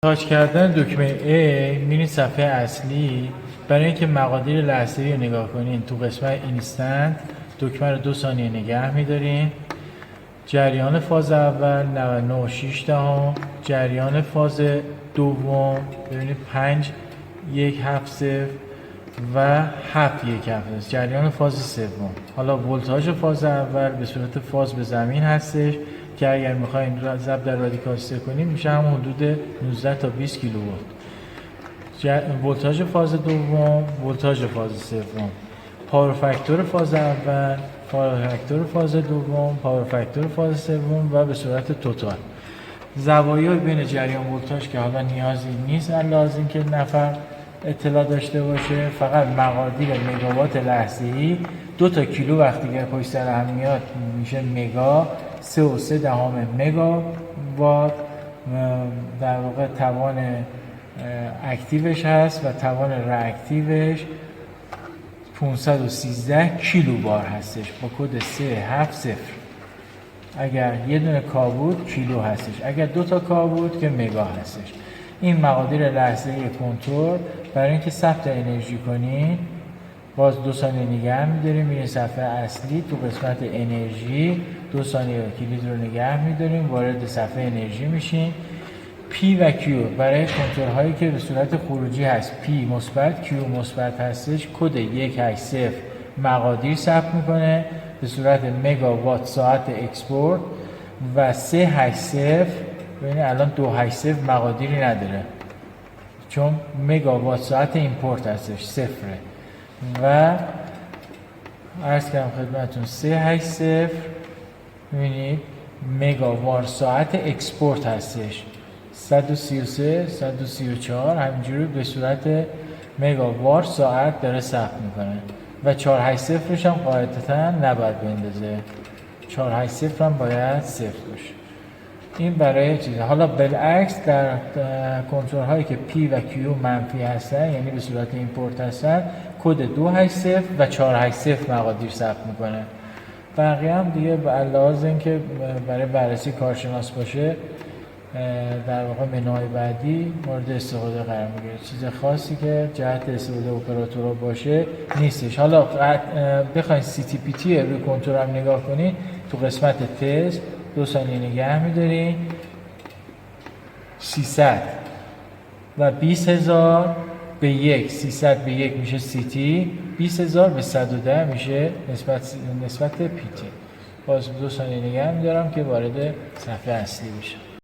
تاچ کردن دکمه A میرین صفحه اصلی. برای اینکه مقادیر لحظه‌ای رو نگاه کنین تو قسمت اینستنت دکمه رو 2 ثانیه نگه میدارین. جریان فاز اول 99.6 جریان فاز دوم ببینید 5.170 و 7.170 جریان فاز سوم. حالا ولتاژ فاز اول به صورت فاز به زمین هستش که اگر میخواین ضرب در رادیکال 3 کنیم میشه همون حدود 19 تا 20 کیلووات. ولتاژ فاز دوم، ولتاژ فاز سوم، پاور فاکتور فاز اول، پاور فاکتور فاز دوم، پاور فاکتور فاز سوم و به صورت توتال. زوایای بین جریان ولتاژ که حالا نیازی نیست لازم که نفر اطلاع داشته باشه، فقط مقادیر مگاوات لحظه‌ای 2 تا کیلو وقتی که پشت سر هم میاد میشه مگا، 3.3 مگا وات در واقع توان اکتیوش هست و توان راکتیوش 513 کیلو بار هستش با کد 370. اگر یه دونه کا بود کیلو هستش، اگر 2 تا کا بود که مگا هستش. این مقادیر لحظه‌ای کنترل. برای اینکه ثبت انرژی کنین باز 2 ثانیه نگه می‌داریم، میریم صفحه اصلی تو قسمت انرژی 2 ثانیه کلید رو نگه می‌داریم، وارد صفحه انرژی میشین. P و Q برای کنترل هایی که به صورت خروجی هست P مثبت Q مثبت هستش کد 180 مقادیر ثبت میکنه به صورت مگاوات ساعت اکسپورت و 380 ببینید الان 280 مقادیری نداره چون مگاوات ساعت ایمپورت هستش صفره و عرض کردم خدمتتون 380 ببینید مگاوات ساعت اکسپورت هستش 133 134 همینجوری به صورت مگاوات ساعت داره ثبت میکنه و 480 هم قاعدتا نباید بندازه، 480 هم باید صفر باشه. این برای چیزه. حالا بالعکس در کنترل هایی که P و Q منفی هستن یعنی به صورت ایمپورت هستن کد 280 و 480 مقادیر ثبت میکنه. بقیه هم دیگه به لحاظ اینکه برای بررسی کارشناس باشه در واقع منوهای بعدی مورد استفاده قرار میگیره. چیز خاصی که جهت استفاده اپراتورها باشه نیستش. حالا بخواید CTPT روی کنترل هم نگاه کنید تو قسمت تست 2 ثانیه نگه میدارین 300 و 20000 به 1 300 به 1 میشه CT 20000 به 110 میشه نسبت PT. باز 2 ثانیه نگه میدارم که وارد صفحه اصلی بشه.